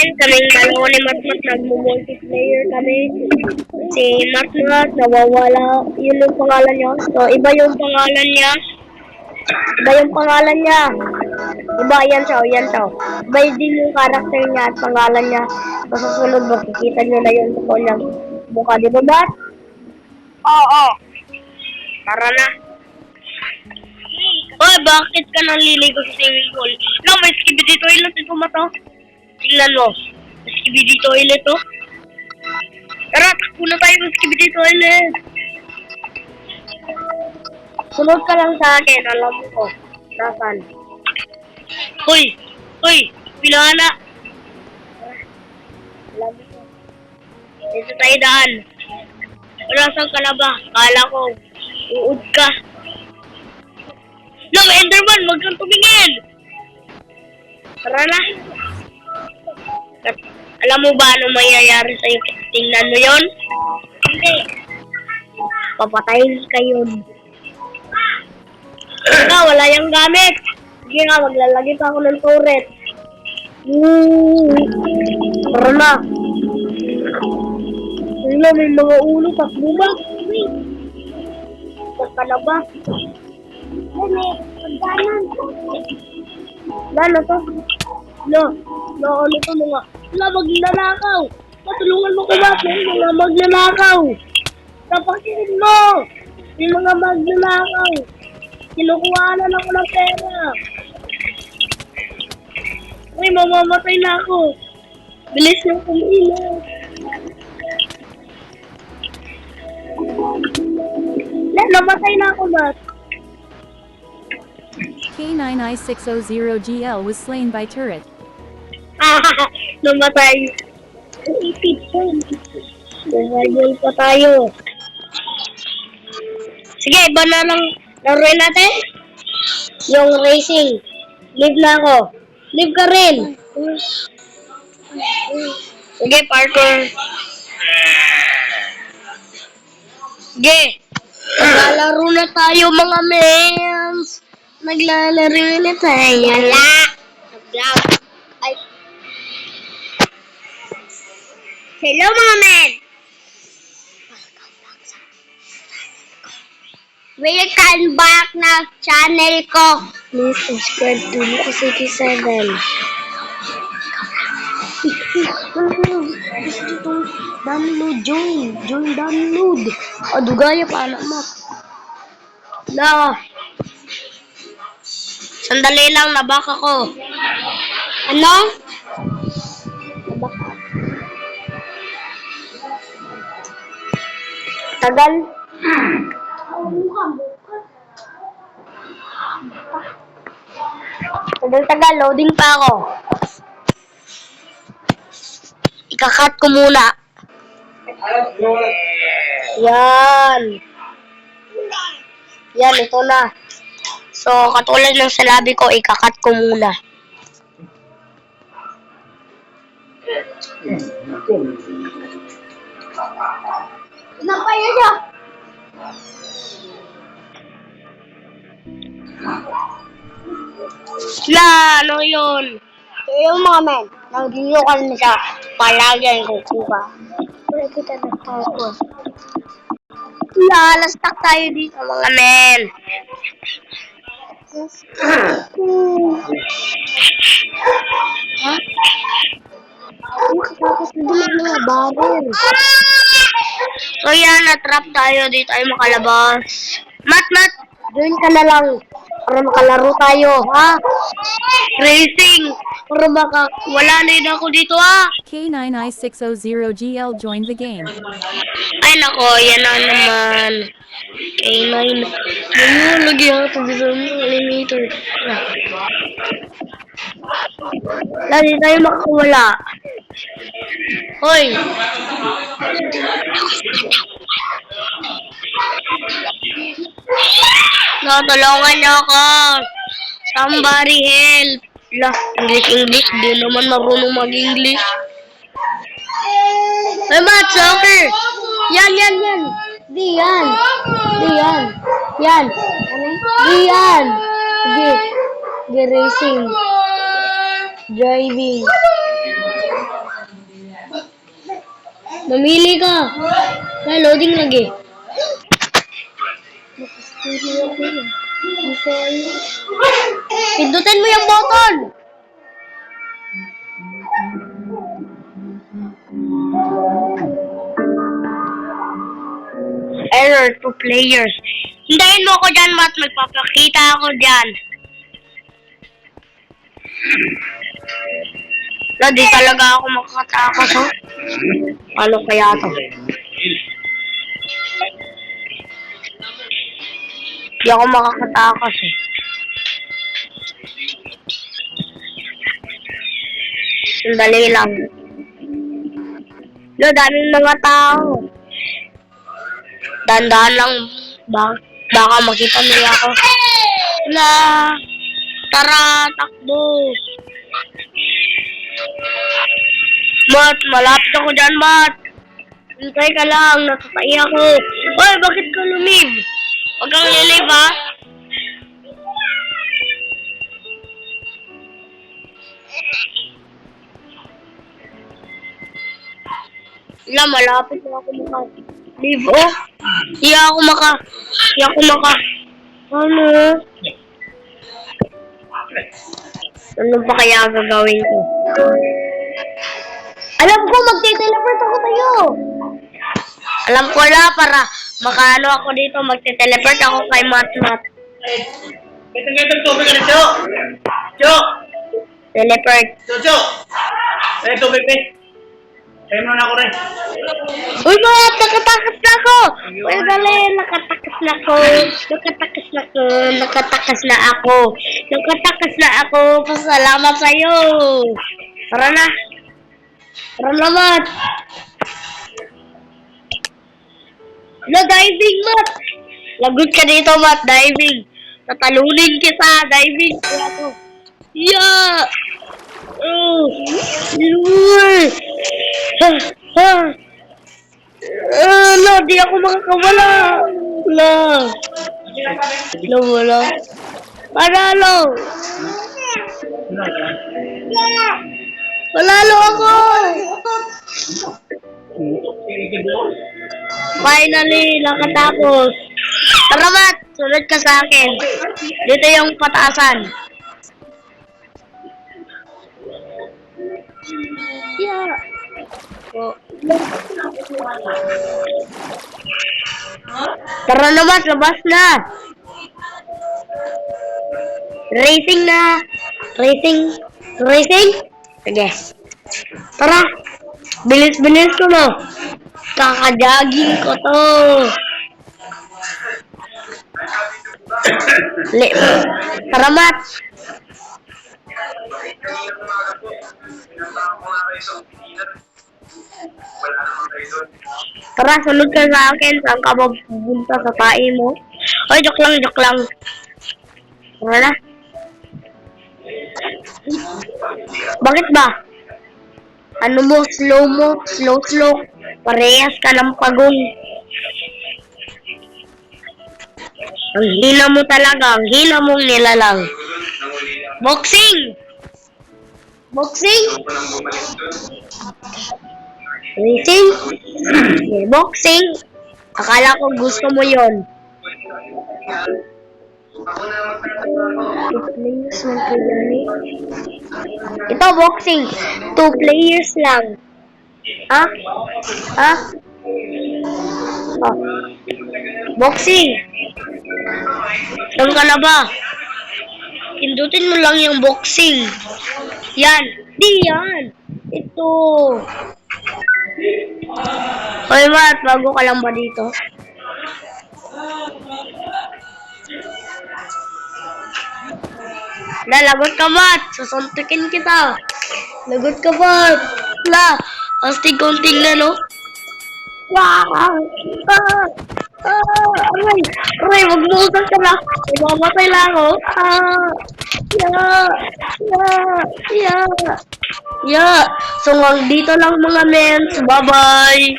men, kaming dalawa ni Matmat, nagmo-multiplayer kami. Si Matmat, nawawala, yun yung pangalan niya. So, iba yung pangalan niya. Iba, yan siya. Iba din yung karakter niya at pangalan niya. So, sa sunod, makikita nyo na yung totoo niyang mukha. Di ba, Bat? Oo. Tara na. Oy, bakit ka naliligo sa swimming pool? No, may skibidi toilet ito mata. Tingnan mo. May skibidi toilet to. Tara, takbo na tayo sa skibidi toilet. Sunod ka lang sa akin, alam ko. Nasaan? Hoy, pinana. Alam ko. Dito tayo daan. Nasaan ka na ba? Kala ko, uud ka. No, Enderman, wag kang tumingin! Tara na. Alam mo ba ano mayayari sa'yo? Tingnan mo yon? Hindi. Papatayin ka yun. Wala yung gamit. Sige nga, maglalagay pa ako ng turret. Tara na. Wala, may mga ulo. Takbo ba? Basta na ba? Ano to? Ano to mga? Wala, magnanakaw. Matulungan mo ko ba? May mga magnanakaw. Kapakinin mo. May mga magnanakaw. Kinukuhanan ako ng pera. Ay, mamamatay na ako. Bilis ng kumilaw. Namatay na ako, Bat. K9I600GL was slain by turret. Namatay. Ipit po. Namatay pa tayo. Sige, iba na lang laruin natin. Yung racing. Live na ako. Live ka rin. Sige, parkour. Sige. Naglalaro na tayo mga mens. Naglalaro na tayo. Ay. Hello mga men. Welcome back na channel ko. Please subscribe to Luka City 7. Download, join download. Dugaya pa anak mo. Na. Sandali lang, nabak ako. Ano? Nabak. Tagal. Tagal, loading pa ako. Ikakat ko muna. Yan, ito na. So, katulad ng sinabi ko, ikakat ko muna. Napaya siya. Ano yun? So, yung mga men, nagdiyokan na siya. Palagi ang kukuha. Wala kita nagtawa. Lastak tayo dito mga men. Ha? Nakakapos na din mga baril. So yan, na-trap tayo. Di tayo makalabas. Mat! Doon ka na lang. Para makalaro tayo, ha? Racing! Para wala na yun ako dito, ha? K9I600GL joined the game. Ay, nako, yan na naman. K9. Lagi ako sa animator. Lagi tayo makakawala. Hoy! Natulungan niyo ako. Somebody help. English. Di naman marunong mag-English. Hey, Matt, soccer. Yan. Di yan. Di racing. Driving. Mamili ka. Loading lagi. Pindutin mo yung button. Error to players. Hintayin mo ako dyan, Matt. Magpapakita ako dyan. Di talaga ako makakatakas, oh. Ano kaya to? Di ako makakatakas, eh. Sandali lang. Daming mga tao. Dandahan lang. Baka makita nila ako. Tara, takbo. Mat, malapit ako dyan, Mat. Hintay ka lang, natatay ako. Hoy, bakit ka lumib? Huwag kang lilib, ha? Malapit na ako maka-live, oh. Hindi ako maka... Ano? Ano pa kaya gagawin ko? Alam ko, magte-teleport ako tayo. Alam ko na, para makaano ako dito, magte-teleport ako kay Mat. Itong tubig ka na, Cho! Cho! Teleport. Cho! Eh, tubig, eh. Kaya mo na ako rin. Uy, Mat! Nakatakas na ako! Uy, dali! Nakatakas na ako! Pasalamat sa'yo! Tara na! Mat! Diving, Mat! Lagot ka dito, Mat! Diving! Tatalunin kita! Diving! Yeah! Di ako makakawala. Wala. Panalo. Panalo ako. Finally, nakatapos. Tara, Mat, sunod ka sa akin. Dito yung pataasan. Yeah. Tara na, Mat, labas na. Racing na. Racing? Sige. Tara. Bilis ko na. Kakajaging ko to. Tara, Mat. Tara, sunod ka sa akin. Saan ka pupunta sa tae mo? Ay, joke lang. Tara na. Bakit ba? Ano mo? Slow. Parehas ka ng pagong. Ang hina mo talaga. Ang hina mong nilalang. Boxing! Racing? Boxing? Akala ko gusto mo yon. Ito, boxing. 2 players lang. Ha? Oh. Boxing. Saan ka na ba? Pindutin mo lang yung boxing. Yan. Di yan. Ito. Hoy, Mat, bago ka lang ba dito? Lagot ka, Mat. Susuntukin kita. Lagot ka, Mat. Astig-kunting na, no? Aray, wag mo usap ka na. Mamatay lang ako. Yeah. So, dito lang mga mens. Bye-bye.